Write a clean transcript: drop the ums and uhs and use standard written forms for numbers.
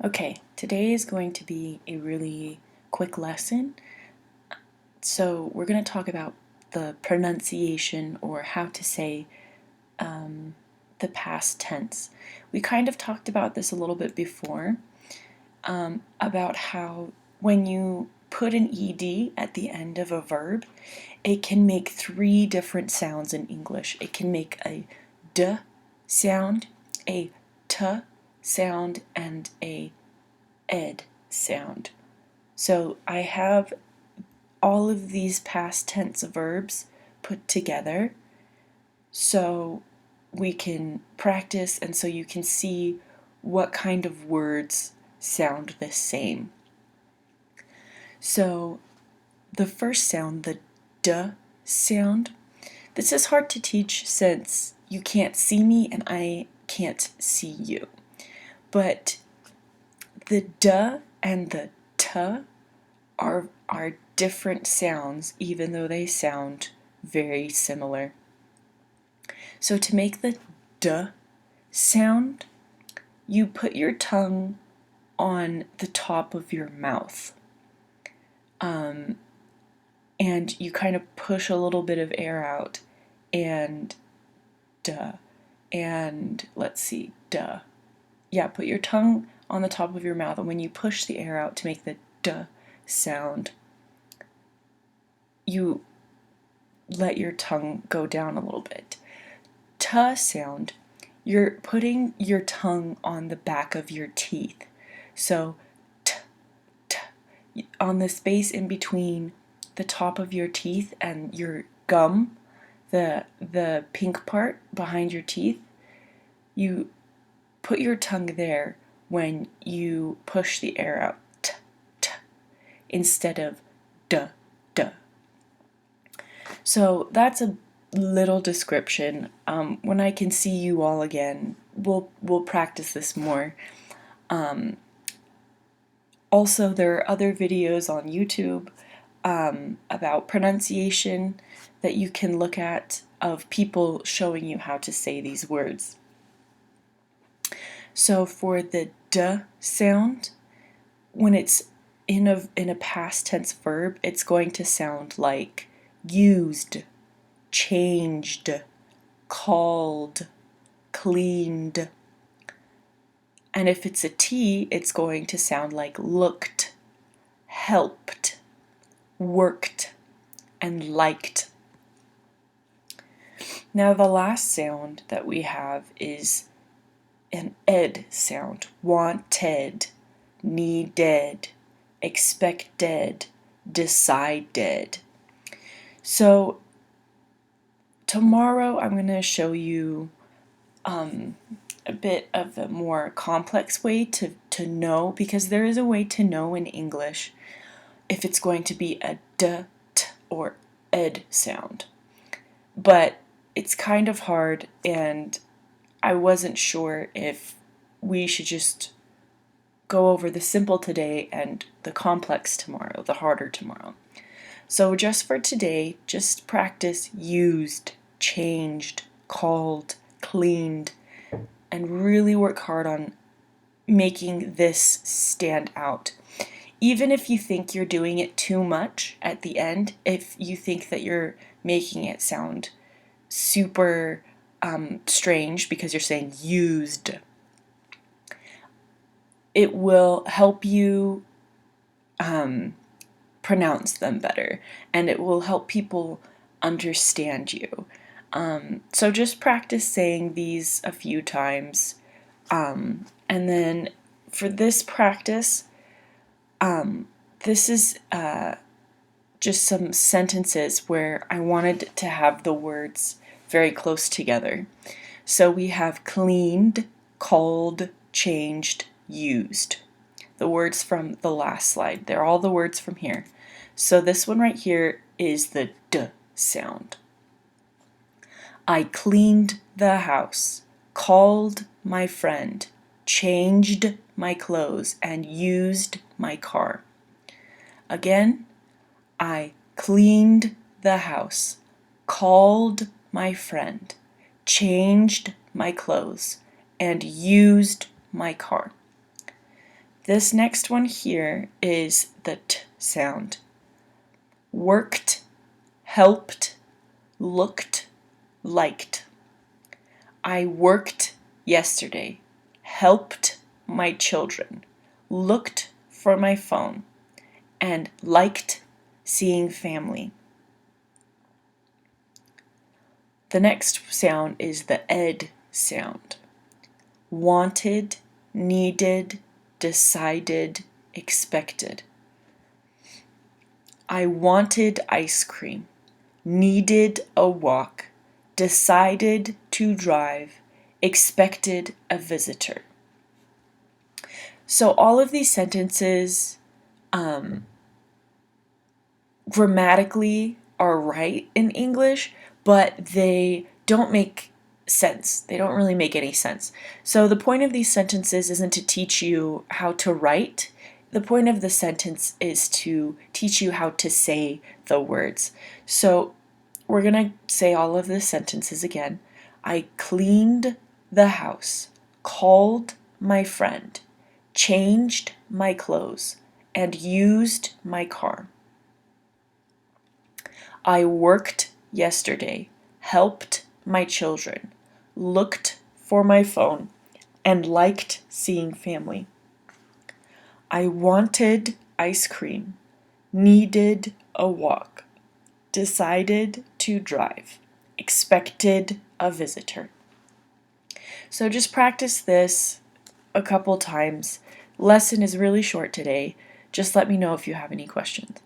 Okay, today is going to be a really quick lesson. So we're going to talk about the pronunciation or how to say the past tense. We kind of talked about this a little bit before, about how when you put an ed at the end of a verb, it can make three different sounds in English. It can make a d sound, a t sound, and a ed sound. So I have all of these past tense verbs put together so we can practice and so you can see what kind of words sound the same. So the first sound, the d sound, this is hard to teach since you can't see me and I can't see you. But the d and the t are different sounds even though they sound very similar. So to make the d sound, you put your tongue on the top of your mouth. And you kind of push a little bit of air out and duh. And let's see, duh. Yeah, put your tongue on the top of your mouth, and when you push the air out to make the duh sound, you let your tongue go down a little bit. T sound, you're putting your tongue on the back of your teeth. So t, t, on the space in between the top of your teeth and your gum, the pink part behind your teeth, you put your tongue there when you push the air out, t, t, instead of duh, duh. So that's a little description. When I can see you all again, we'll practice this more. Also, there are other videos on YouTube about pronunciation that you can look at of people showing you how to say these words. So for the d sound, when it's in a past tense verb, it's going to sound like used, changed, called, cleaned. And if it's a T, it's going to sound like looked, helped, worked, and liked. Now the last sound that we have is an ed sound. Wanted, needed, expected, decided. So tomorrow I'm going to show you a bit of a more complex way to know, because there is a way to know in English if it's going to be a d, t, or ed sound. But it's kind of hard, and I wasn't sure if we should just go over the simple today and the complex tomorrow, the harder tomorrow. So just for today, just practice used, changed, called, cleaned, and really work hard on making this stand out. Even if you think you're doing it too much at the end, if you think that you're making it sound super strange because you're saying used, it will help you pronounce them better, and it will help people understand you. So just practice saying these a few times, and then for this practice, this is just some sentences where I wanted to have the words very close together. So we have cleaned, called, changed, used. The words from the last slide. They're all the words from here. So this one right here is the d sound. I cleaned the house, called my friend, changed my clothes, and used my car. Again, I cleaned the house, called my friend, changed my clothes, and used my car. This next one here is the T sound. Worked, helped, looked, liked. I worked yesterday, helped my children, looked for my phone, and liked seeing family. The next sound is the ed sound. Wanted, needed, decided, expected. I wanted ice cream, needed a walk, decided to drive, expected a visitor. So all of these sentences grammatically are right in English, but they don't make sense. They don't really make any sense. So the point of these sentences isn't to teach you how to write. The point of the sentence is to teach you how to say the words. So we're going to say all of the sentences again. I cleaned the house, called my friend, changed my clothes, and used my car. I worked yesterday, helped my children, looked for my phone, and liked seeing family. I wanted ice cream, needed a walk, decided to drive, expected a visitor. So just practice this a couple times. Lesson is really short today. Just let me know if you have any questions.